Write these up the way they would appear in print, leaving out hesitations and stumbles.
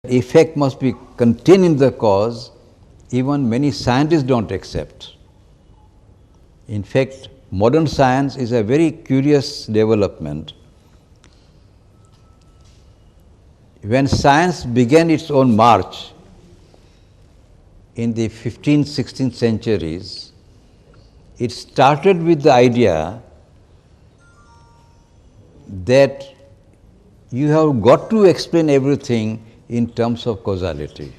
effect must be contained in the cause, even many scientists don't accept. In fact, modern science is a very curious development. When science began its own march in the 15th, 16th centuries, it started with the idea that you have got to explain everything in terms of causality.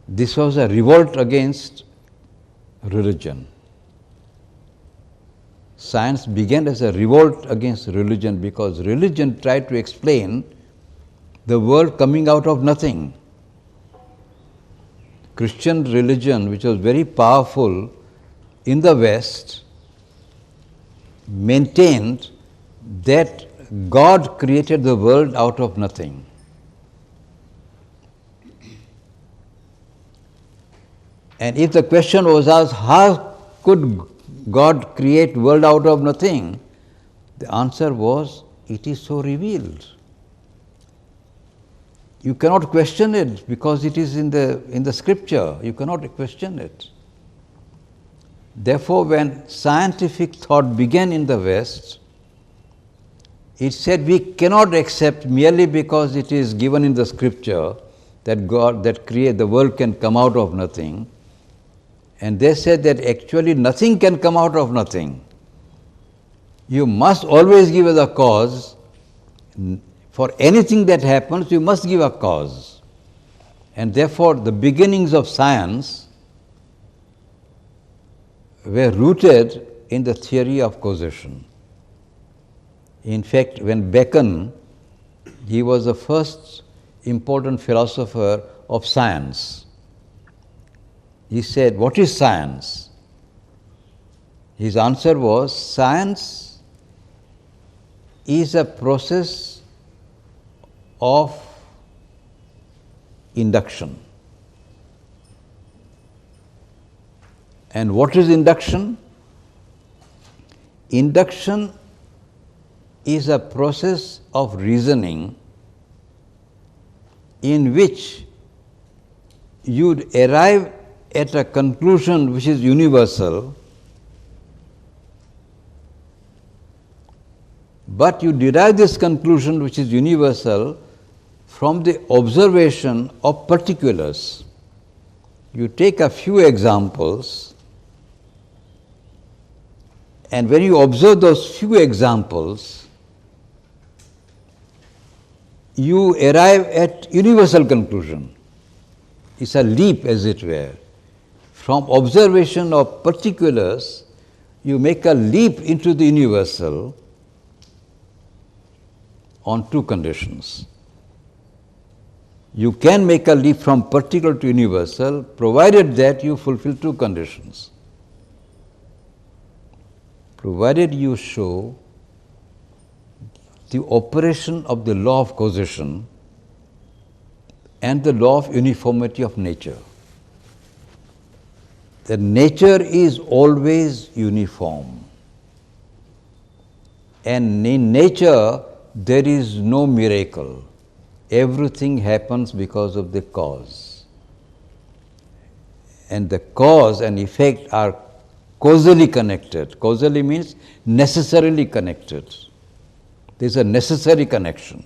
This was a revolt against religion. Science began as a revolt against religion because religion tried to explain the world coming out of nothing. Christian religion, which was very powerful in the West, maintained that God created the world out of nothing. And if the question was asked, how could God create world out of nothing? The answer was, it is so revealed. You cannot question it because it is in the scripture. You cannot question it. Therefore, when scientific thought began in the West, it said we cannot accept merely because it is given in the scripture that God that create the world can come out of nothing. And they said that actually nothing can come out of nothing. You must always give as a cause. For anything that happens, you must give a cause. And therefore, the beginnings of science were rooted in the theory of causation. In fact, when Bacon, he was the first important philosopher of science. He said, what is science? His answer was, science is a process of induction. And what is induction? Induction is a process of reasoning in which you arrive at a conclusion which is universal, but you derive this conclusion which is universal from the observation of particulars. You take a few examples, and when you observe those few examples, you arrive at universal conclusion. It's a leap, as it were. From observation of particulars, you make a leap into the universal on two conditions. You can make a leap from particular to universal, provided that you fulfill two conditions. Provided you show the operation of the law of causation and the law of uniformity of nature. That nature is always uniform. And in nature, there is no miracle. Everything happens because of the cause. And the cause and effect are causally connected. Causally means necessarily connected. There is a necessary connection.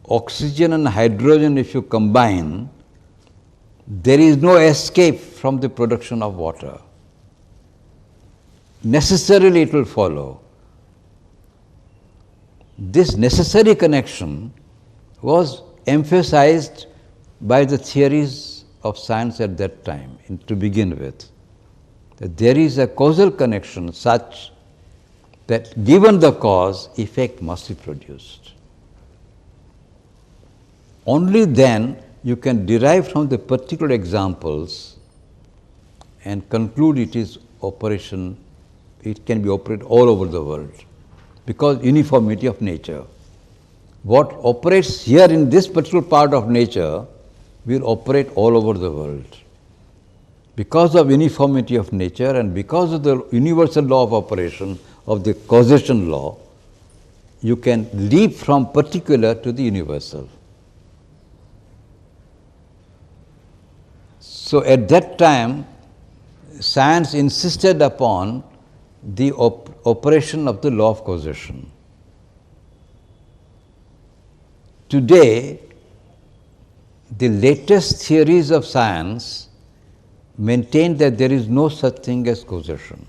Oxygen and hydrogen, if you combine, there is no escape from the production of water. Necessarily it will follow. This necessary connection was emphasized by the theories of science at that time, to begin with. That there is a causal connection such that given the cause, effect must be produced. Only then you can derive from the particular examples and conclude it is operation, it can be operated all over the world, because uniformity of nature. What operates here in this particular part of nature will operate all over the world. Because of uniformity of nature and because of the universal law of operation of the causation law, you can leap from particular to the universal. So at that time, science insisted upon the operation of the law of causation. Today, the latest theories of science maintain that there is no such thing as causation.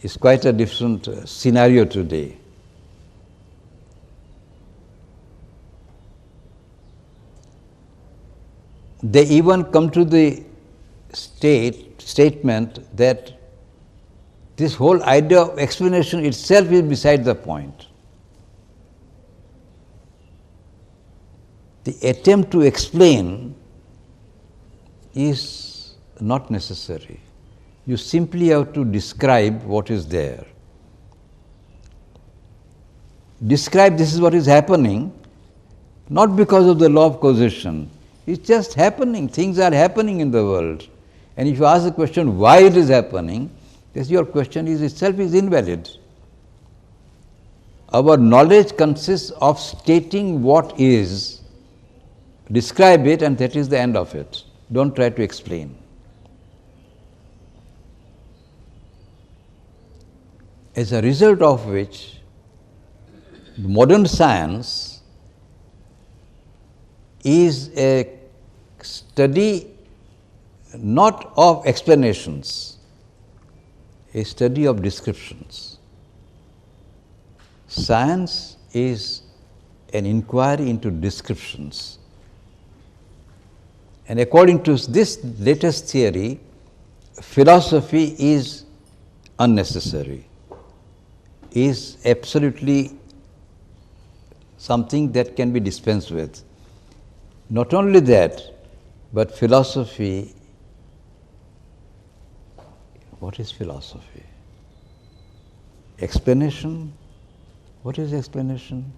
It's quite a different scenario today. They even come to the statement that this whole idea of explanation itself is beside the point. The attempt to explain is not necessary. You simply have to describe what is there. Describe this is what is happening, not because of the law of causation. It's just happening. Things are happening in the world. And if you ask the question why it is happening, yes, your question is itself is invalid. Our knowledge consists of stating what is, describe it, and that is the end of it. Don't try to explain. As a result of which, modern science is a study not of explanations, a study of descriptions. Science is an inquiry into descriptions. And according to this latest theory, philosophy is unnecessary, is absolutely something that can be dispensed with. Not only that, but philosophy, what is philosophy? Explanation? What is explanation?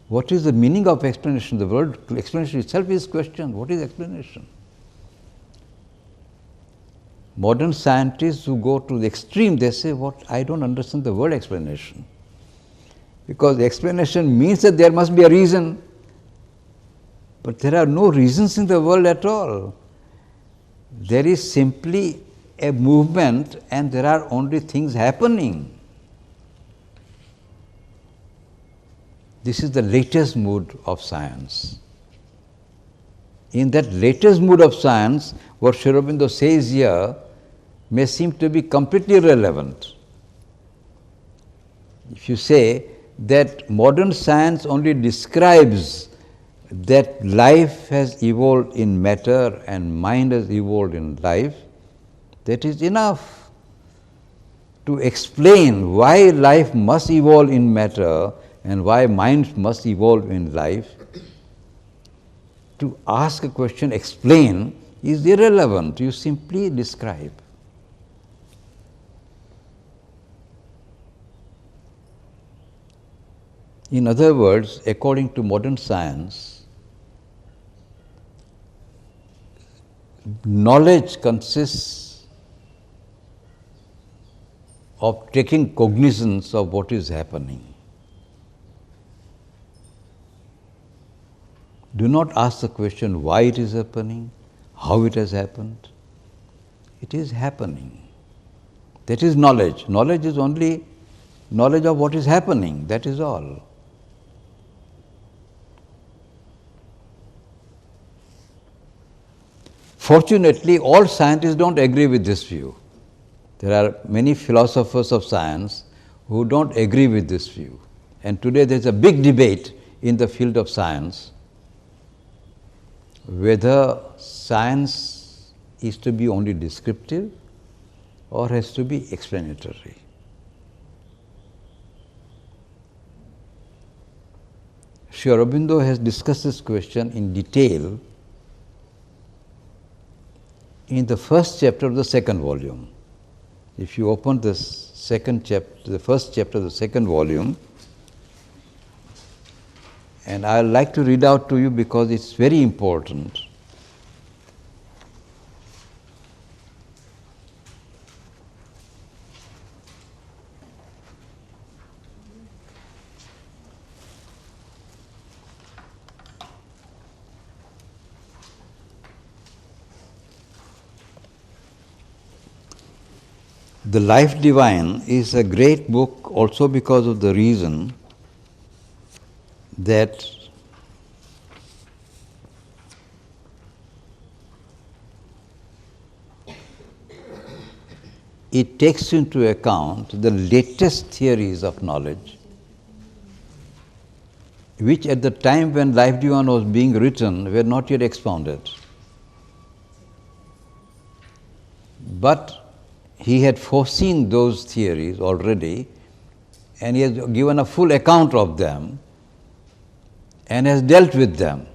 What is the meaning of explanation? The word explanation itself is questioned. What is explanation? Modern scientists who go to the extreme, they say, "What? I don't understand the word explanation." Because explanation means that there must be a reason. But there are no reasons in the world at all. There is simply a movement and there are only things happening. This is the latest mood of science. In that latest mood of science, what Sri Aurobindo says here may seem to be completely irrelevant. If you say that modern science only describes that life has evolved in matter and mind has evolved in life, that is enough to explain why life must evolve in matter and why mind must evolve in life. To ask a question, explain, is irrelevant. You simply describe. In other words, according to modern science, knowledge consists of taking cognizance of what is happening. Do not ask the question why it is happening, how it has happened. It is happening. That is knowledge. Knowledge is only knowledge of what is happening, that is all. Fortunately, all scientists don't agree with this view. There are many philosophers of science who don't agree with this view. And today there is a big debate in the field of science whether science is to be only descriptive or has to be explanatory. Sri Aurobindo has discussed this question in detail in the first chapter of the second volume. If you open this second chapter, the first chapter of the second volume, and I would like to read out to you because it's very important. The Life Divine is a great book also because of the reason that it takes into account the latest theories of knowledge, which at the time when Life Divine was being written were not yet expounded. But he had foreseen those theories already, and he has given a full account of them and has dealt with them.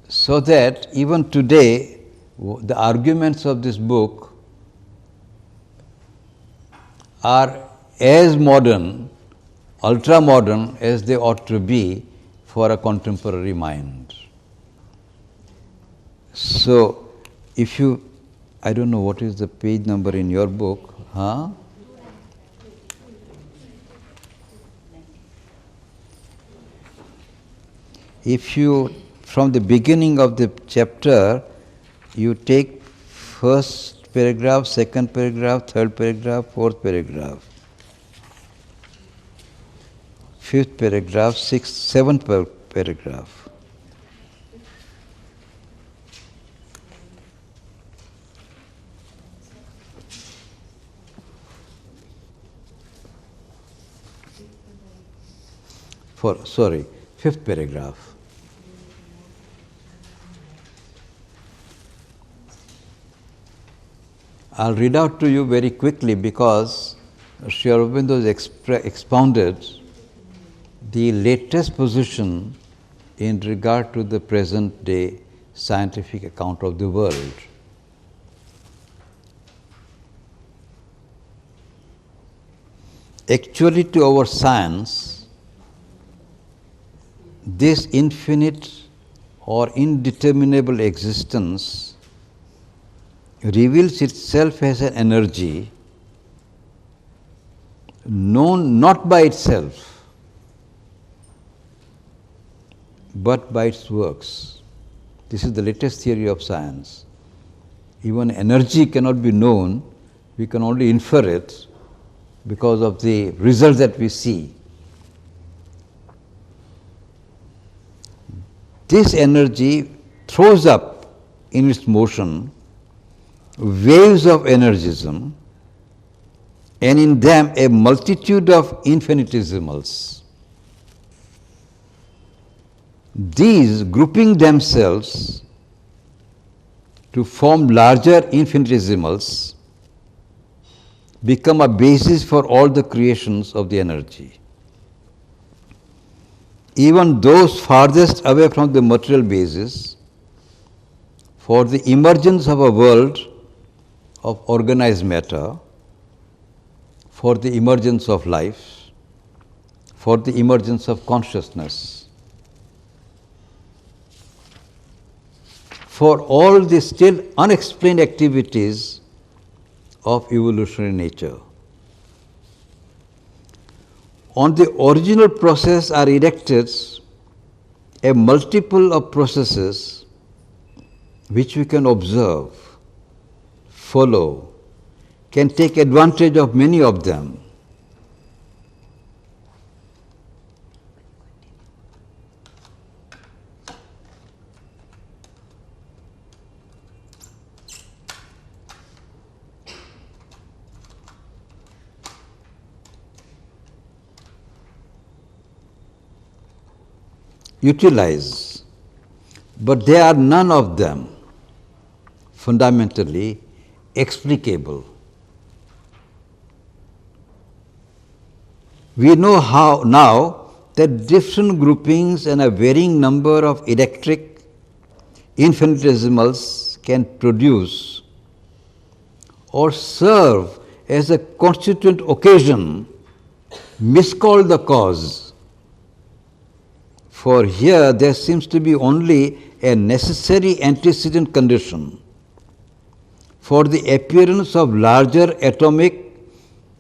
So that even today, the arguments of this book are as modern, ultra modern as they ought to be for a contemporary mind. So, if you, I don't know what is the page number in your book, huh? If you, from the beginning of the chapter, you take first paragraph, second paragraph, third paragraph, fourth paragraph, fifth paragraph, sixth, seventh paragraph. Fifth paragraph. I'll read out to you very quickly because Sri Aurobindo has expounded the latest position in regard to the present day scientific account of the world. Actually, to our science, this infinite or indeterminable existence reveals itself as an energy known not by itself, but by its works. This is the latest theory of science. Even energy cannot be known, we can only infer it because of the results that we see. This energy throws up in its motion waves of energism, and in them a multitude of infinitesimals. These, grouping themselves to form larger infinitesimals, become a basis for all the creations of the energy. Even those farthest away from the material basis, for the emergence of a world of organized matter, for the emergence of life, for the emergence of consciousness, for all the still unexplained activities of evolutionary nature. On the original process are erected a multiple of processes which we can observe, follow, can take advantage of many of them. Utilize, but they are none of them fundamentally explicable. We know how now that different groupings and a varying number of electric infinitesimals can produce or serve as a constituent occasion, miscalled the cause. For here there seems to be only a necessary antecedent condition for the appearance of larger atomic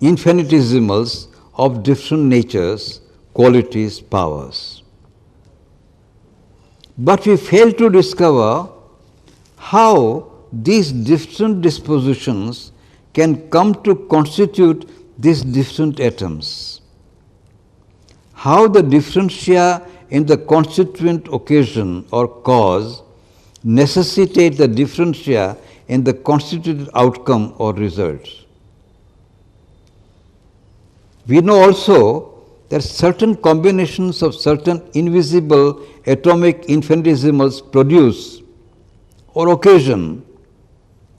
infinitesimals of different natures, qualities, powers. But we fail to discover how these different dispositions can come to constitute these different atoms. How the differentia in the constituent occasion or cause necessitate the differentia in the constituted outcome or result. We know also that certain combinations of certain invisible atomic infinitesimals produce or occasion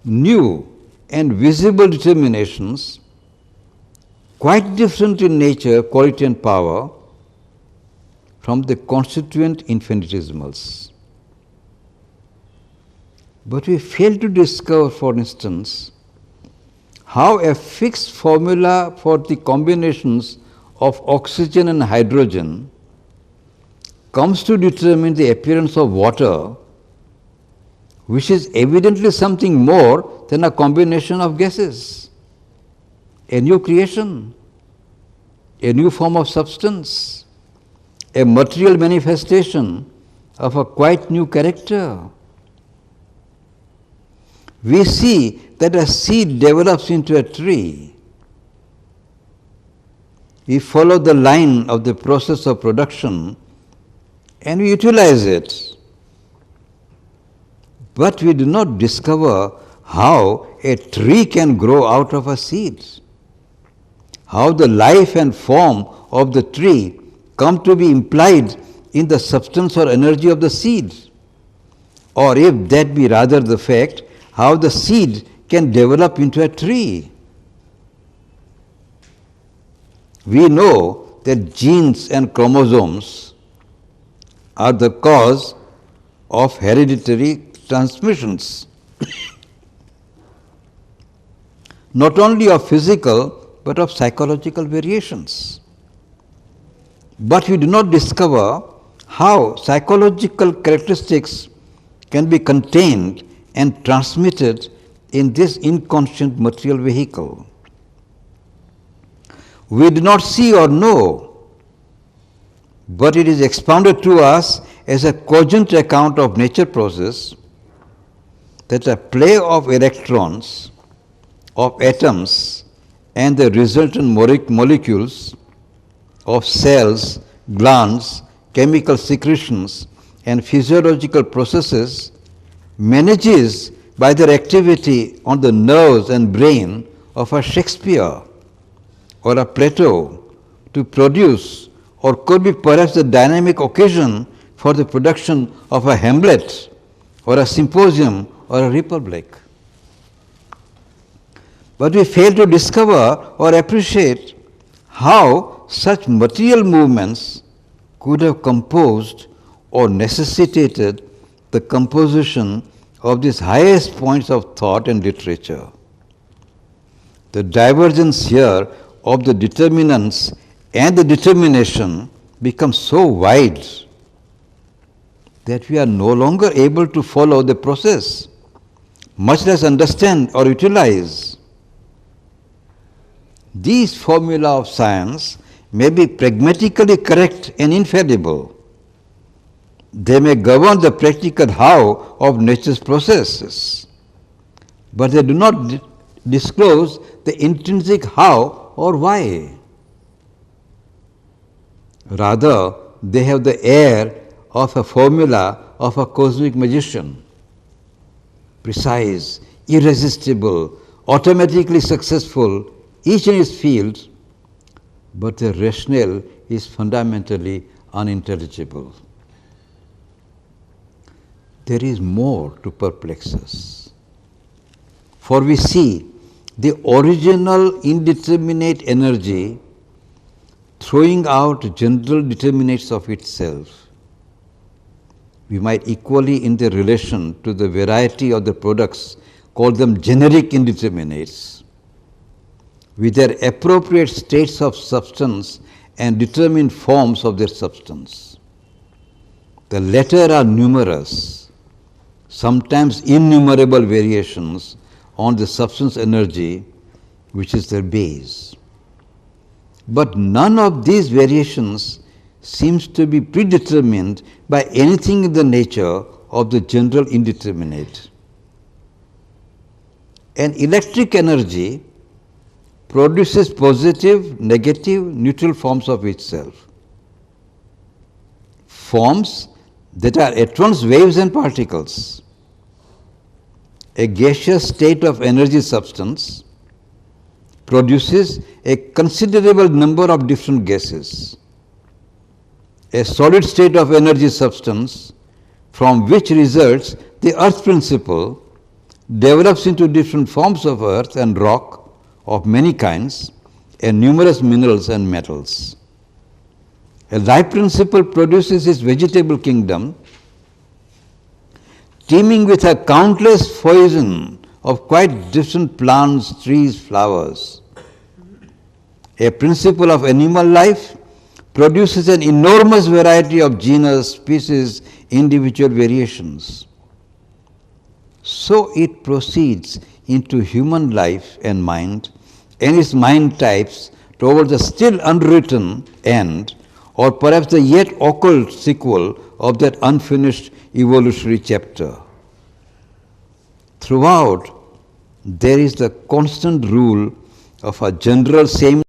new and visible determinations quite different in nature, quality and power from the constituent infinitesimals. But we fail to discover, for instance, how a fixed formula for the combinations of oxygen and hydrogen comes to determine the appearance of water, which is evidently something more than a combination of gases, a new creation, a new form of substance, a material manifestation of a quite new character. We see that a seed develops into a tree. We follow the line of the process of production and we utilize it. But we do not discover how a tree can grow out of a seed, how the life and form of the tree come to be implied in the substance or energy of the seed, or if that be rather the fact, how the seed can develop into a tree. We know that genes and chromosomes are the cause of hereditary transmissions, not only of physical but of psychological variations. But we do not discover how psychological characteristics can be contained and transmitted in this inconscient material vehicle. We do not see or know, but it is expounded to us as a cogent account of nature process that a play of electrons, of atoms and the resultant molecules of cells, glands, chemical secretions and physiological processes manages by their activity on the nerves and brain of a Shakespeare or a Plato to produce, or could be perhaps the dynamic occasion for the production of a Hamlet or a Symposium or a Republic. But we fail to discover or appreciate how such material movements could have composed or necessitated the composition of these highest points of thought and literature. The divergence here of the determinants and the determination becomes so wide that we are no longer able to follow the process, much less understand or utilize. These formula of science may be pragmatically correct and infallible. They may govern the practical how of nature's processes, but they do not disclose the intrinsic how or why. Rather, they have the air of a formula of a cosmic magician, precise, irresistible, automatically successful, each in its field, but the rationale is fundamentally unintelligible. There is more to perplex us. For we see the original indeterminate energy throwing out general determinates of itself. We might equally in their relation to the variety of the products call them generic indeterminates, with their appropriate states of substance and determined forms of their substance. The latter are numerous, sometimes innumerable variations on the substance energy which is their base. But none of these variations seems to be predetermined by anything in the nature of the general indeterminate. An electric energy produces positive, negative, neutral forms of itself. Forms that are at once waves and particles. A gaseous state of energy substance produces a considerable number of different gases. A solid state of energy substance, from which results the earth principle, develops into different forms of earth and rock of many kinds and numerous minerals and metals. A life principle produces its vegetable kingdom, teeming with a countless foison of quite different plants, trees, flowers. A principle of animal life produces an enormous variety of genus, species, individual variations. So it proceeds into human life and mind and its mind types towards the still unwritten end, or perhaps the yet occult sequel of that unfinished evolutionary chapter. Throughout, there is the constant rule of a general same